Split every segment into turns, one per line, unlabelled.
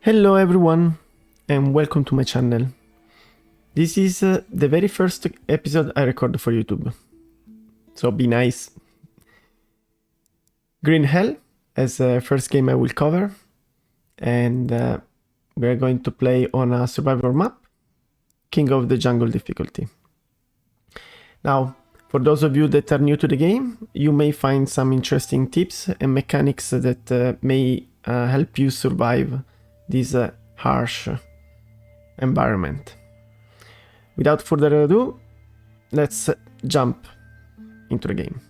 Hello everyone and welcome to my channel. This is the very first episode I record for YouTube, so be nice. Green Hell as the first game I will cover, and we're going to play on a survivor map, King of the Jungle difficulty. Now, for those of you that are new to the game, you may find some interesting tips and mechanics that may help you survive this harsh environment. Without further ado, let's jump into the game.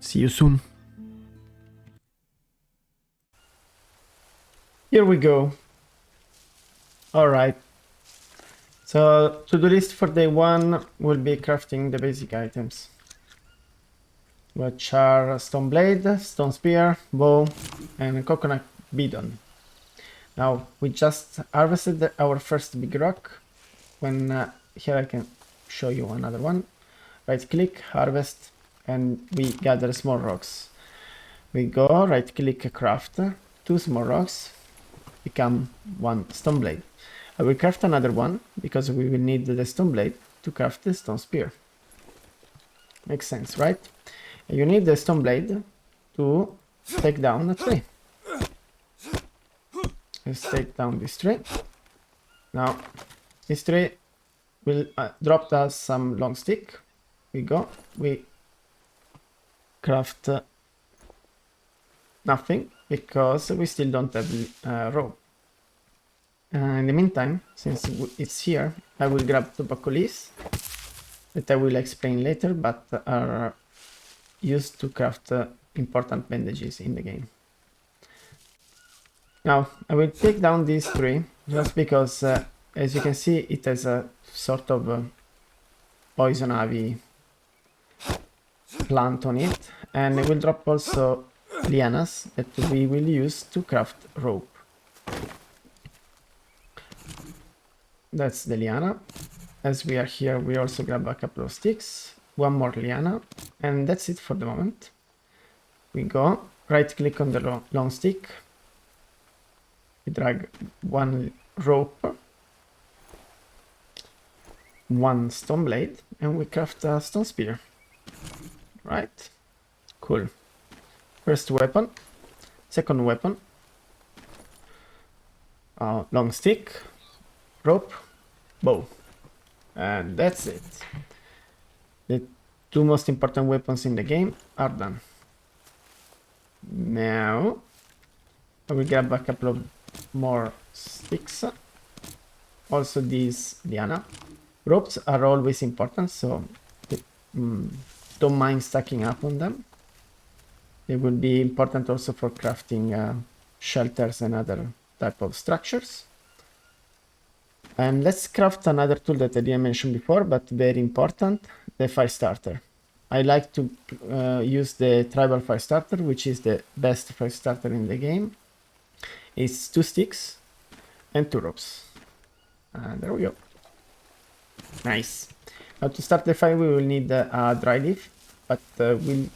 See you soon. Here we go. Alright. So, to-do list for day one will be crafting the basic items, which are stone blade, stone spear, bow, and coconut bidon. Now, we just harvested our first big rock. Here I can show you another one. Right click, harvest, and we gather small rocks. We go right click, craft 2 small rocks, become 1 stone blade. I will craft another one because we will need the stone blade to craft the stone spear. Makes sense, right? And you need the stone blade to take down a tree. Let's take down this tree. Now, this tree will drop us some long stick. We craft nothing because we still don't have rope. In the meantime, since it's here, I will grab tobacco leaves that I will explain later, but are used to craft important bandages in the game. Now, I will take down this tree just because, as you can see, it has a sort of poison ivy plant on it, and it will drop also lianas that we will use to craft rope. That's the liana. As we are here, we also grab a couple of sticks, one more liana, and that's it for the moment. We go, right click on the long stick, we drag 1 rope, 1 stone blade, and we craft a stone spear. Right? Cool. First weapon, second weapon, long stick, rope, bow, and that's it. The 2 most important weapons in the game are done. Now I will grab a couple of more sticks, also these liana. Ropes are always important, so don't mind stacking up on them. They will be important also for crafting shelters and other type of structures. And let's craft another tool that I didn't mention before, but very important, the fire starter. I like to use the tribal fire starter, which is the best fire starter in the game. It's 2 sticks and 2 ropes. And there we go. Nice. Now to start the fire we will need a dry leaf, but we'll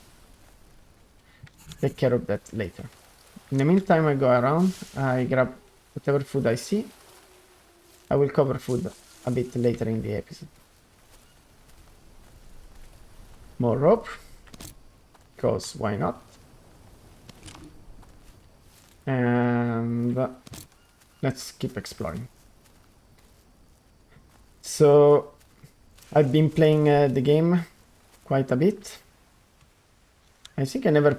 take care of that later. In the meantime, I go around, I grab whatever food I see. I will cover food a bit later in the episode. More rope, because why not? And let's keep exploring. So I've been playing the game quite a bit. I think I never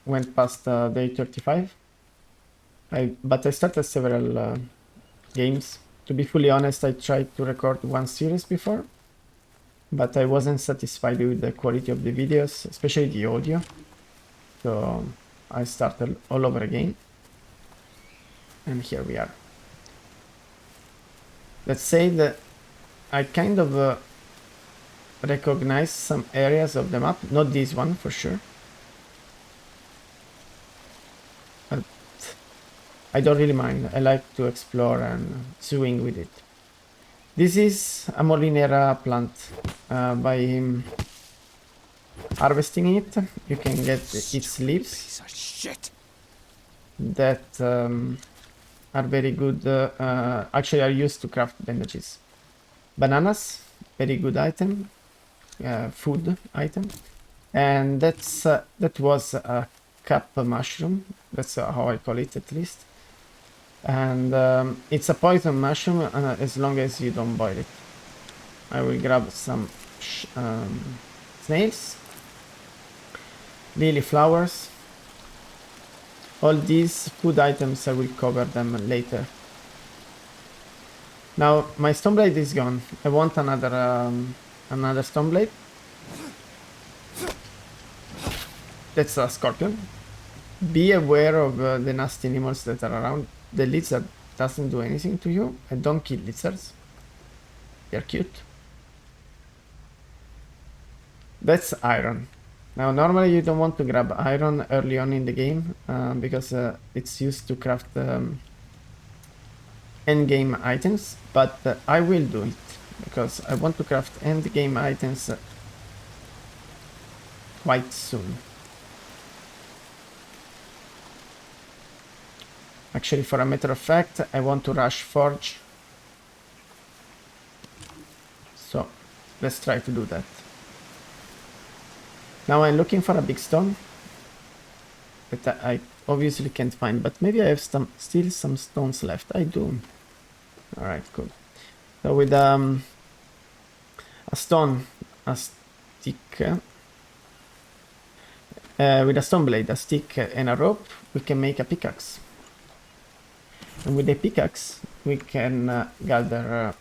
went past day 35. But I started several games. To be fully honest, I tried to record 1 series before, but I wasn't satisfied with the quality of the videos, especially the audio. So I started all over again. And here we are. Let's say that I kind of recognize some areas of the map, not this one for sure. But I don't really mind. I like to explore and swing with it. This is a Molinera plant. By harvesting it, you can get its leaves that are very good, actually are used to craft bandages. Bananas, very good item, food item. And that was a cup mushroom, that's how I call it at least. And it's a poison mushroom as long as you don't boil it. I will grab some snails, lily flowers. All these food items I will cover them later. Now my stone blade is gone. I want another stone blade. That's a scorpion. Be aware of the nasty animals that are around. The lizard doesn't do anything to you, and don't kill lizards. They're cute. That's iron. Now normally you don't want to grab iron early on in the game because it's used to craft endgame items, but I will do it because I want to craft endgame items quite soon. Actually, for a matter of fact, I want to rush forge. So let's try to do that. Now I'm looking for a big stone that I obviously can't find, but maybe I have still some stones left. I do. Alright, cool. So with a stone, a stick, with a stone blade, a stick, and a rope, we can make a pickaxe. And with the pickaxe, we can gather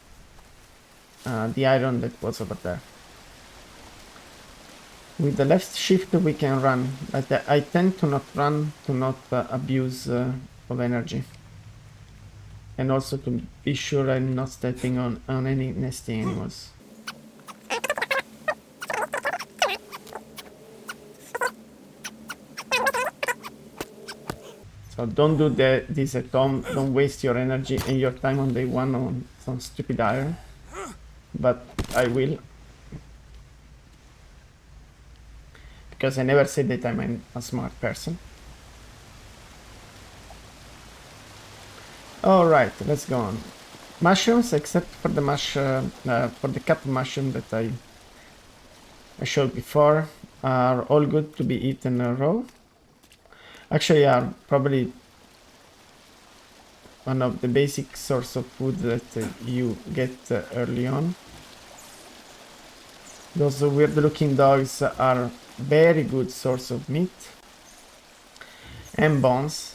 the iron that was over there. With the left shift, we can run, but I tend to not run to not abuse of energy. And also to be sure I'm not stepping on any nasty animals. So don't do this at home, don't waste your energy and your time on day one on some stupid iron. But I will. Because I never said that I'm a smart person. Alright, let's go on. Mushrooms, except for the for the cup mushroom that I showed before, are all good to be eaten raw. Actually, are probably one of the basic source of food that you get early on. Those weird looking dogs are very good source of meat and bones,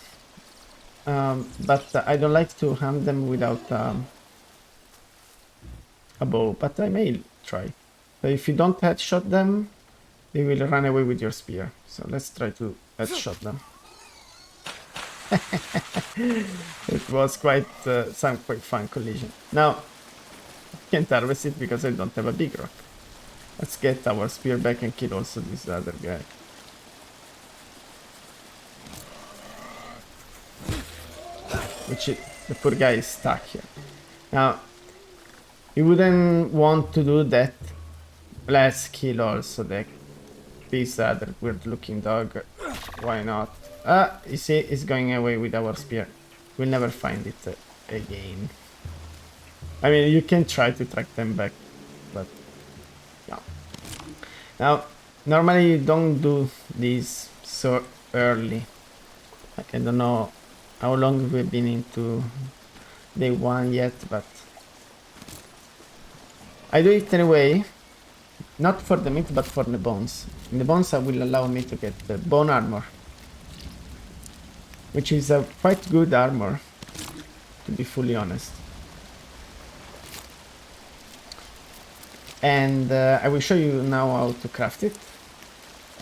but I don't like to hunt them without a bow, but I may try. So if you don't headshot them, they will run away with your spear. So let's try to headshot them. It was quite some quite fun collision. Now, I can't harvest it because I don't have a big rock. Let's get our spear back and kill also this other guy. The poor guy is stuck here. Now, you wouldn't want to do that. Let's kill also this other weird looking dog. Why not? You see, it's going away with our spear. We'll never find it again. I mean, you can try to track them back, but yeah. Now, normally you don't do this so early. I don't know how long we've been into day one yet, but I do it anyway. Not for the meat, but for the bones. And the bones will allow me to get the bone armor, which is a quite good armor, to be fully honest. And I will show you now how to craft it.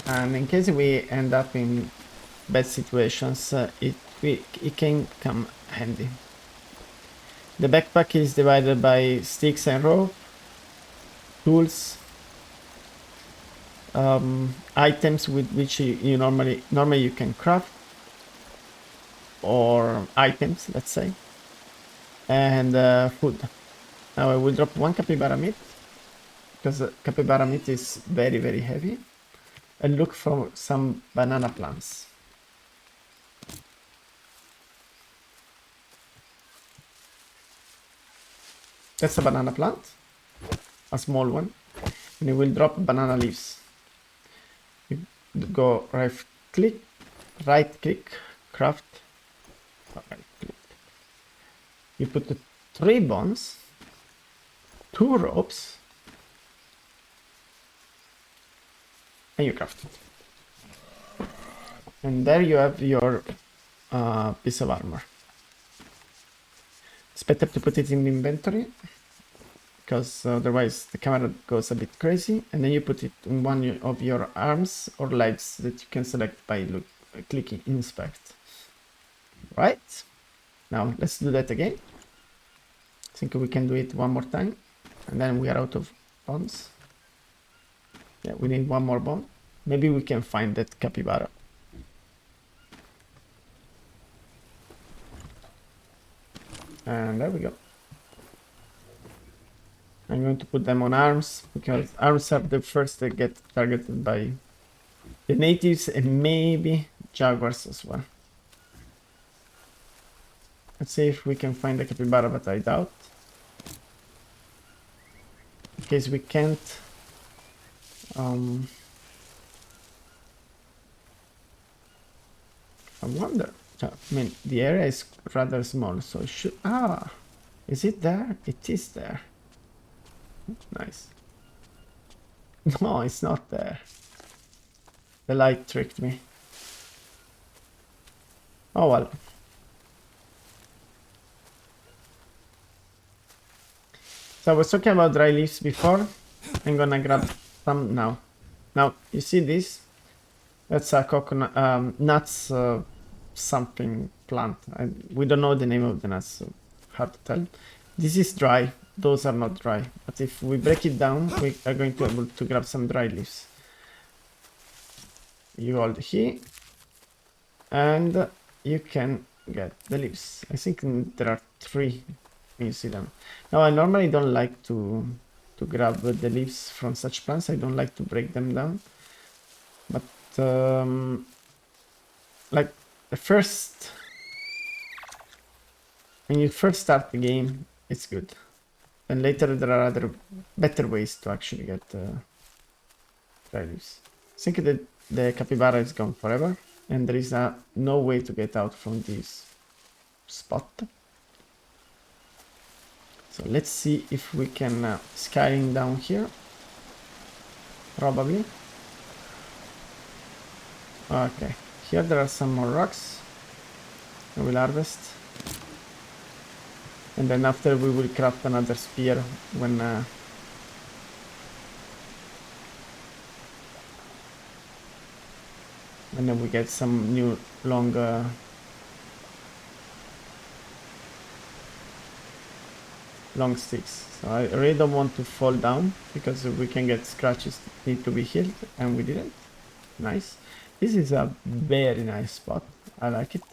And in case we end up in bad situations, it can come handy. The backpack is divided by sticks and rope, tools, items with which you normally you can craft, or items, let's say, and food. Now I will drop one capybara meat because capybara meat is very, very heavy, and look for some banana plants. That's a banana plant, a small one, and it will drop banana leaves. You go right click, craft, right click. You put the 3 bones, 2 ropes, and you craft it. And there you have your piece of armor. It's better to put it in the inventory, because otherwise the camera goes a bit crazy. And then you put it in one of your arms or legs that you can select by clicking inspect. Right, now let's do that again. I think we can do it one more time, and then we are out of bones. Yeah, we need one more bone. Maybe we can find that capybara. And there we go. I'm going to put them on arms, because arms are the first that get targeted by the natives and maybe jaguars as well. Let's see if we can find the capybara, but I doubt. In case we can't, I wonder. I mean, the area is rather small, so it should... Ah! Is it there? It is there. Nice. No, it's not there. The light tricked me. Oh well. So I was talking about dry leaves before. I'm gonna grab some now. Now, you see this? That's a coconut, nuts something plant. We don't know the name of the nuts, so hard to tell. This is dry. Those are not dry. But if we break it down, we are going to be able to grab some dry leaves. You hold here, and you can get the leaves. I think there are 3. You see them. Now, I normally don't like to grab the leaves from such plants. I don't like to break them down. But like the first, when you first start the game, it's good. And later there are other better ways to actually get dry leaves. I think that the capybara is gone forever, and there is no way to get out from this spot. So let's see if we can skyrim down here. Probably. Okay, here there are some more rocks. I will harvest. And then after we will craft another spear when and then we get some new long sticks. So I really don't want to fall down, because we can get scratches that need to be healed, and we didn't. Nice. This is a very nice spot. I like it.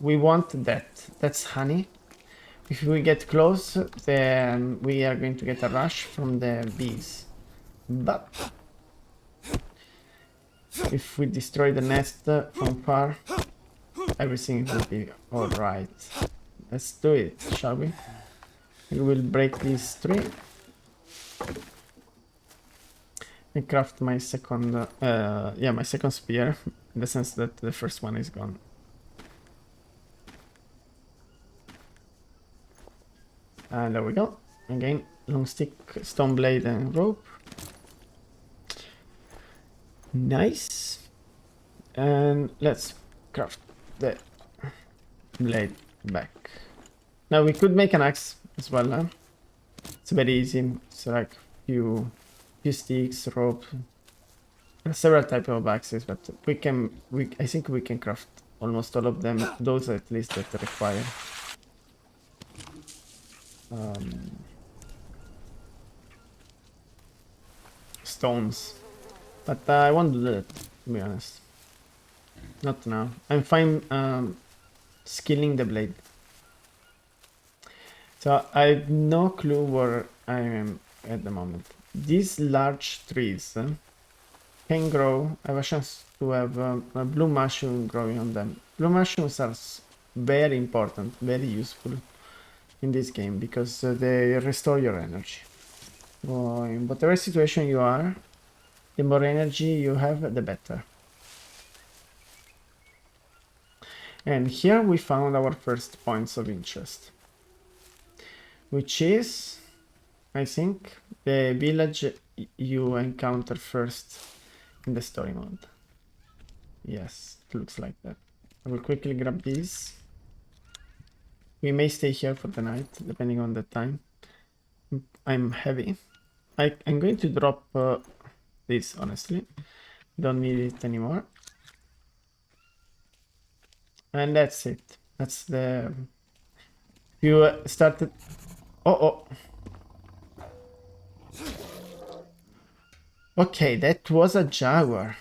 We want that. That's honey. If we get close, then we are going to get a rush from the bees. But if we destroy the nest from far, everything will be alright. Let's do it, shall we? We will break these 3. And craft my second, my second spear, in the sense that the first one is gone. And there we go. Again, long stick, stone blade, and rope. Nice. And let's craft the blade back. Now we could make an axe as well. Huh? It's very easy. It's like few sticks, rope. There are several types of axes, but I think we can craft almost all of them. Those at least that require. Stones, but I won't do that, to be honest. Not now. I'm fine skilling the blade. So I have no clue where I am at the moment. These large trees can grow, have a chance to have a blue mushroom growing on them. Blue mushrooms are very important, very useful in this game because they restore your energy. In whatever situation you are, the more energy you have, the better. And here we found our first points of interest, which is, I think, the village you encounter first in the story mode. Yes, it looks like that. I will quickly grab these. We may stay here for the night, depending on the time. I'm heavy. I'm going to drop this, honestly. Don't need it anymore. And that's it. That's the... You started... Oh. Okay, that was a jaguar.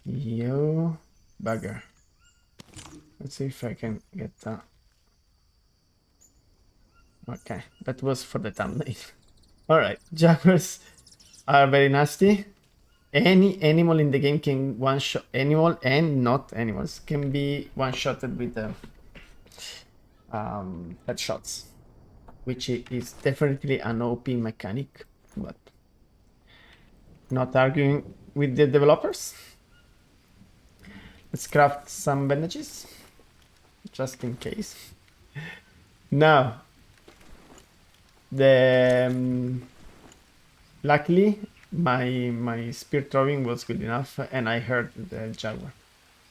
You bugger. Let's see if I can get that. Okay, that was for the thumbnail. Alright, jaguars are very nasty. Any animal in the game can one-shot... Animal and not animals can be one-shotted with the headshots, which is definitely an OP mechanic, but not arguing with the developers. Let's craft some bandages, just in case. Now, luckily my spear throwing was good enough, and I heard the jaguar.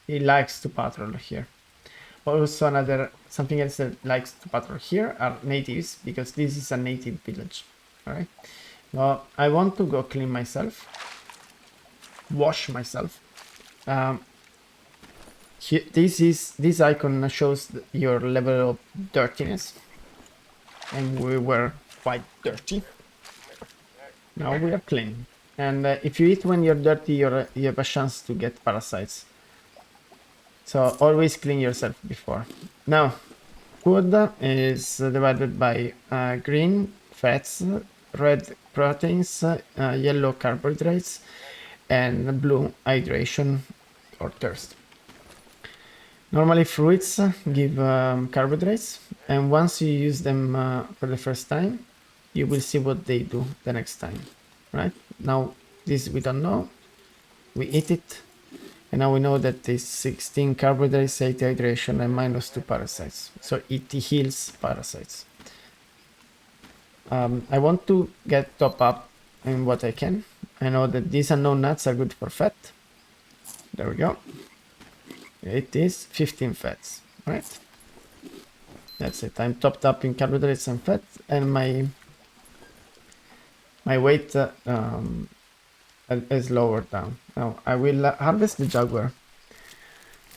He likes to patrol here. Also, something else that likes to patrol here are natives, because this is a native village. All right. Well, I want to go clean myself, wash myself. This icon shows your level of dirtiness, and we were quite dirty. Now we are clean. And if you eat when you're dirty, you have a chance to get parasites. So always clean yourself before. Now, food is divided by green fats, red proteins, yellow carbohydrates, and blue hydration or thirst. Normally fruits give carbohydrates, and once you use them for the first time, you will see what they do the next time, right? Now, this we don't know. We eat it, and now we know that it's 16 carbohydrates, 8 hydration, and -2 parasites. So it heals parasites. I want to get top up in what I can. I know that these unknown nuts are good for fat. There we go. It is 15 fats, right? That's it. I'm topped up in carbohydrates and fat, and my weight is lowered down. Now I will harvest the jaguar.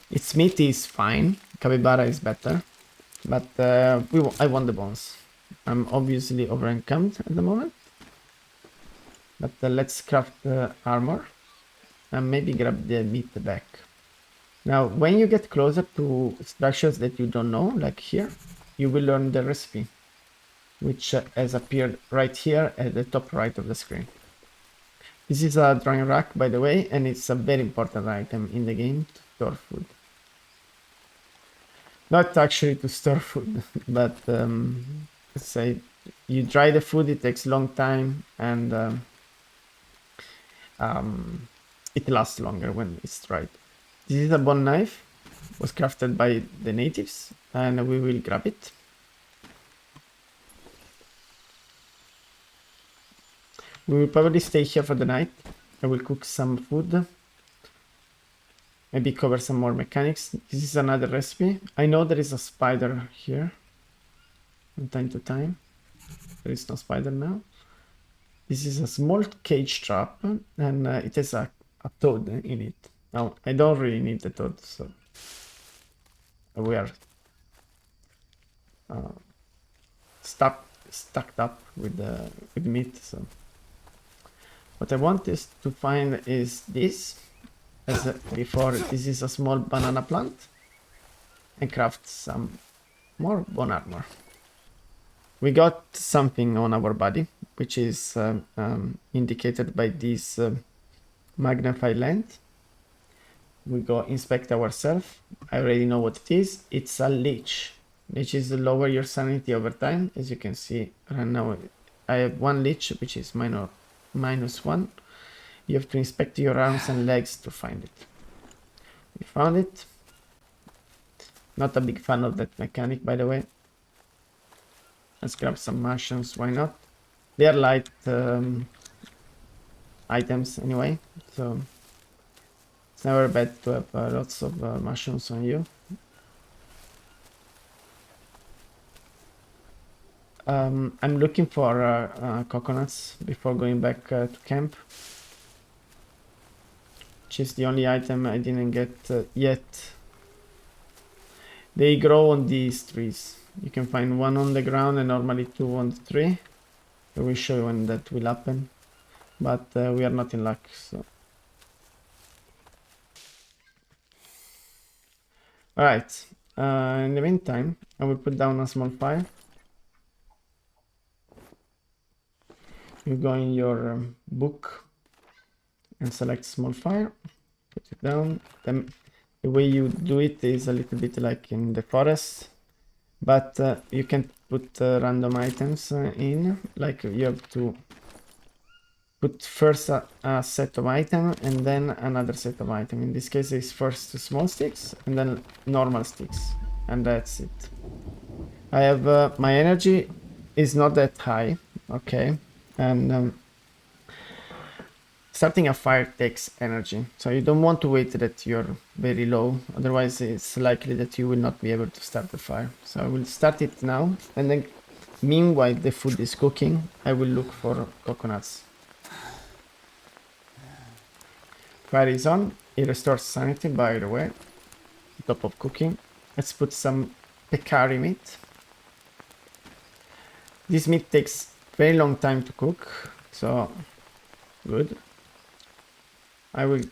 Its meat is fine. Capybara is better, but I want the bones. I'm obviously over-encumbered at the moment, but let's craft armor and maybe grab the meat back. Now, when you get closer to structures that you don't know, like here, you will learn the recipe, which has appeared right here at the top right of the screen. This is a drawing rack, by the way, and it's a very important item in the game to store food. Not actually to store food, but let's say you dry the food, it takes a long time, and it lasts longer when it's dried. This is a bone knife, was crafted by the natives, and we will grab it. We will probably stay here for the night. I will cook some food, maybe cover some more mechanics. This is another recipe. I know there is a spider here from time to time. There is no spider now. This is a small cage trap, and it has a toad in it. Now, I don't really need the toad, so we are stacked up with meat. So what I want is to find is this. As before, this is a small banana plant, and craft some more bone armor. We got something on our body, which is indicated by these Magnify lens. We go inspect ourselves. I already know what it is. It's a leech. Leech is lower your sanity over time. As you can see right now, I have one leech, which is -1. You have to inspect your arms and legs to find it. We found it. Not a big fan of that mechanic, by the way. Let's grab some mushrooms, why not? They are light items anyway, so it's never bad to have lots of mushrooms on you. I'm looking for coconuts before going back to camp, which is the only item I didn't get yet. They grow on these trees. You can find one on the ground and normally two on the tree. I will show you when that will happen, but we are not in luck, so. Alright, in the meantime, I will put down a small fire. You go in your book and select small fire, put it down. Then the way you do it is a little bit like in the forest, but you can put random items in, like you have to put first a set of item and then another set of item. In this case it's first small sticks and then normal sticks, and that's it. I have my energy is not that high, okay, and starting a fire takes energy, so you don't want to wait that you're very low, otherwise it's likely that you will not be able to start the fire. So I will start it now, and then meanwhile the food is cooking, I will look for coconuts. Fire is on, it restores sanity, by the way, on top of cooking. Let's put some peccari meat. This meat takes very long time to cook, so good. I will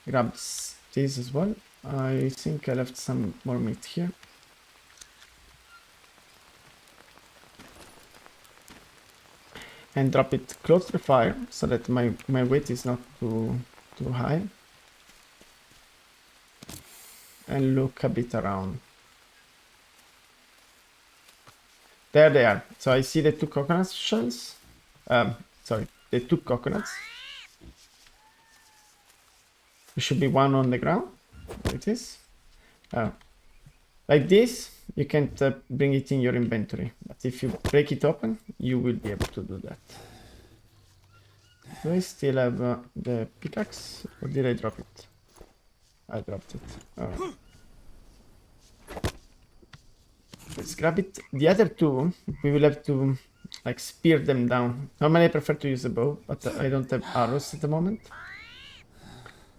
grab this as well. I think I left some more meat here. And drop it close to the fire so that my weight is not too high. And look a bit around. There they are. So I see the two coconut shells. Sorry, the two coconuts. There should be one on the ground. There it is. Like this, you can't bring it in your inventory. But if you break it open, you will be able to do that. Do I still have the pickaxe? Or did I drop it? I dropped it. Alright. Let's grab it. The other two, we will have to like spear them down. Normally I prefer to use a bow, but I don't have arrows at the moment.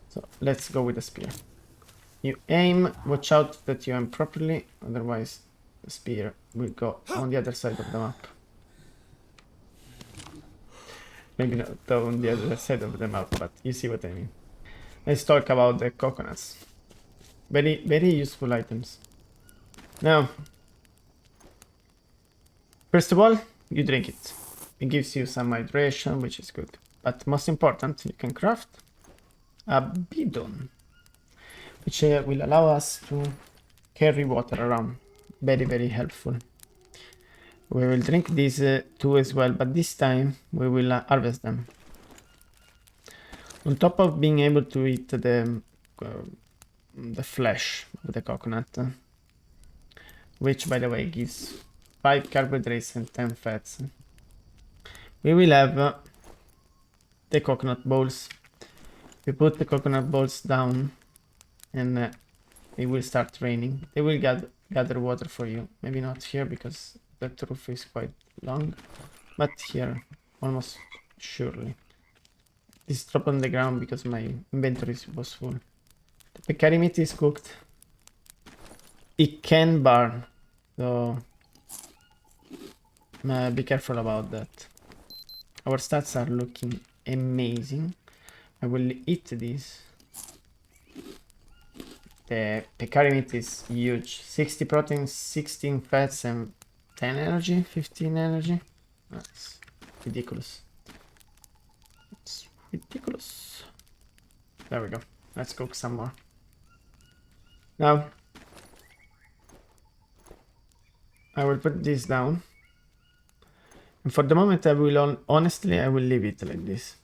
So let's go with the spear. You aim, watch out that you aim properly, otherwise the spear will go on the other side of the map. Maybe not on the other side of the map, but you see what I mean. Let's talk about the coconuts. Very, very useful items. Now, first of all, you drink it. It gives you some hydration, which is good. But most important, you can craft a bidon, which will allow us to carry water around. Very, very helpful. We will drink these two as well, but this time we will harvest them. On top of being able to eat the flesh of the coconut, which by the way gives 5 carbohydrates and 10 fats, we will have the coconut balls. We put the coconut balls down and it will start raining. They will gather water for you. Maybe not here because that roof is quite long, but here almost surely. This drop on the ground because my inventory was full. The peccari meat is cooked. It can burn, so be careful about that. Our stats are looking amazing. I will eat this. The peccari meat is huge. 60 protein, 16 fats, and 10 energy, 15 energy. That's ridiculous. It's ridiculous. There we go. Let's cook some more. Now, I will put this down. And for the moment, I will honestly, I will leave it like this.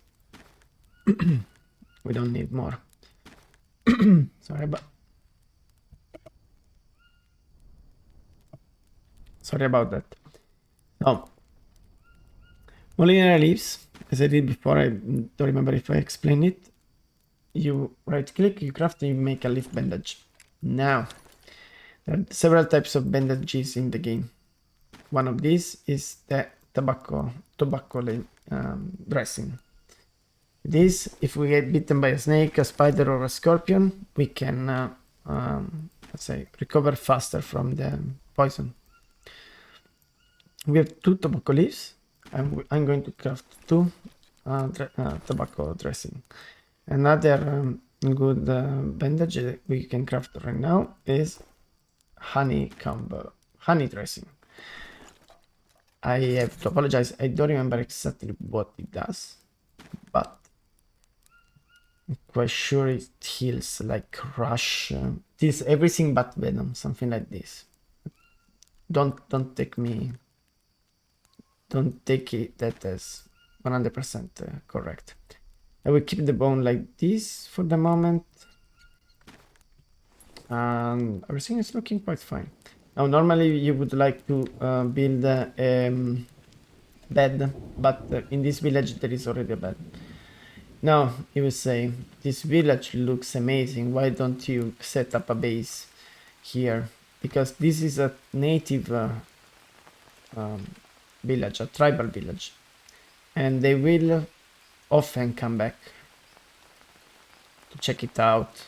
We don't need more. Sorry about that. Now, Molinera leaves, as I did before, I don't remember if I explained it. You right click, you craft, and you make a leaf bandage. Now, there are several types of bandages in the game. One of these is the tobacco dressing. This, if we get bitten by a snake, a spider, or a scorpion, we can, let's say, recover faster from the poison. We have 2 tobacco leaves. I'm going to craft 2 tobacco dressing. Another good bandage that we can craft right now is honey dressing. I have to apologize, I don't remember exactly what it does, but I'm quite sure it heals like rush. This everything but venom, something like this. Don't take it that as 100% correct. I will keep the bone like this for the moment. And everything is looking quite fine. Now, normally you would like to build a bed, but in this village there is already a bed. Now, you will say, this village looks amazing. Why don't you set up a base here? Because this is a native village, a tribal village. And they will often come back to check it out.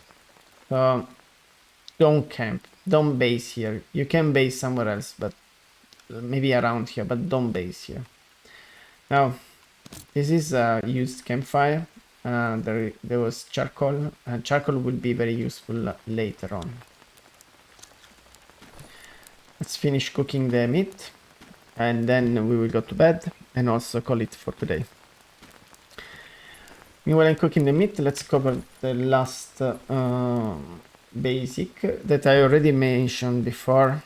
Don't camp, don't base here. You can base somewhere else, but maybe around here, but don't base here. Now, this is a used campfire. There was charcoal. Charcoal will be very useful later on. Let's finish cooking the meat, and then we will go to bed and also call it for today. Meanwhile, I'm cooking the meat. Let's cover the last basic that I already mentioned before,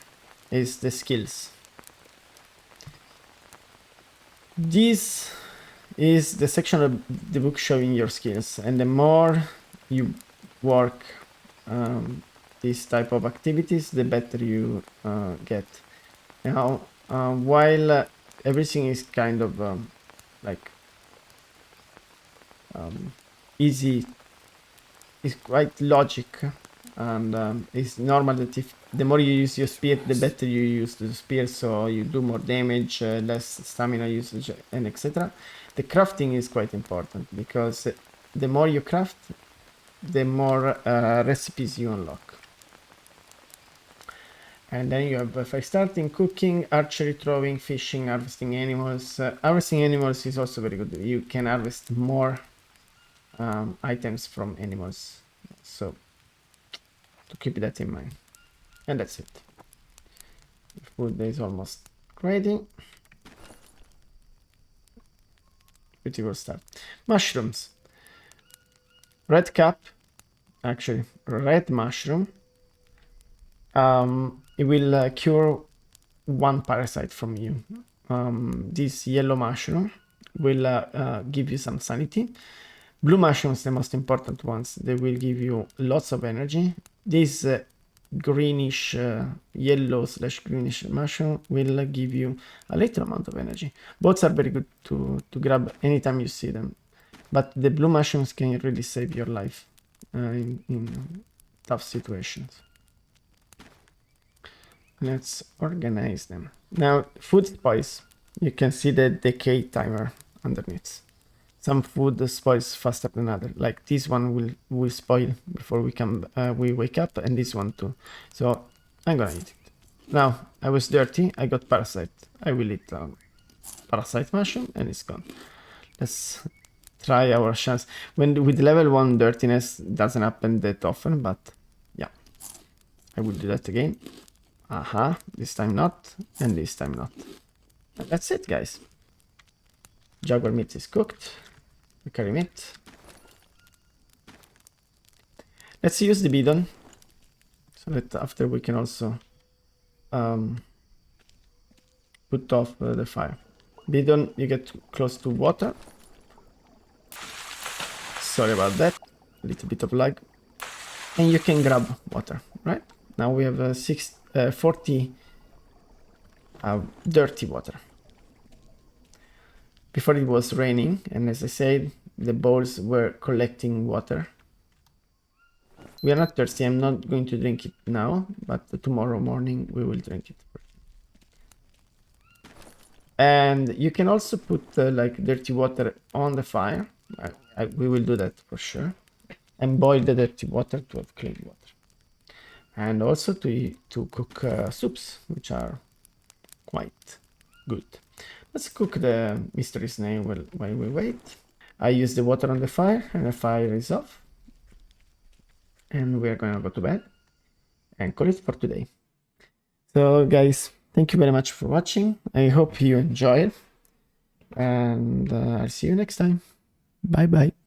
is the skills. This is the section of the book showing your skills, and the more you work this type of activities, the better you get. Now, while everything is kind of like easy, it's quite logic, and it's normal that if the more you use your spear, the better you use the spear, so you do more damage, less stamina usage, and etc. The crafting is quite important, because the more you craft, the more recipes you unlock. And then you have, if I start in cooking, archery, throwing, fishing, harvesting animals. Harvesting animals is also very good. You can harvest more items from animals, so to keep that in mind. And that's it. The food is almost ready. Pretty good start. Mushrooms. Red cap, actually red mushroom. It will cure 1 parasite from you. This yellow mushroom will give you some sanity. Blue mushrooms, the most important ones, they will give you lots of energy. This greenish, yellow/greenish mushroom will give you a little amount of energy. Both are very good to grab anytime you see them, but the blue mushrooms can really save your life in tough situations. Let's organize them. Now, food spoils. You can see the decay timer underneath. Some food spoils faster than other. Like this one will spoil before we wake up, and this one too. So I'm gonna eat it. Now, I was dirty, I got parasite. I will eat parasite mushroom, and it's gone. Let's try our chance. With level 1 dirtiness, doesn't happen that often, but yeah. I will do that again. This time not, and this time not. And that's it, guys. Jaguar meat is cooked. The curry meat. Let's use the bidon so that after we can also put off the fire. Bidon, you get close to water. Sorry about that. A little bit of lag. And you can grab water, right? Now we have 40 dirty water. Before it was raining, and as I said, the bowls were collecting water. We are not thirsty. I'm not going to drink it now, but tomorrow morning we will drink it. And you can also put like dirty water on the fire. We will do that for sure. And boil the dirty water to have clean water. And also to cook soups, which are quite good. Let's cook the mystery snail while we wait. I use the water on the fire, and the fire is off. And we're gonna go to bed and call it for today. So guys, thank you very much for watching. I hope you enjoyed, and I'll see you next time. Bye bye.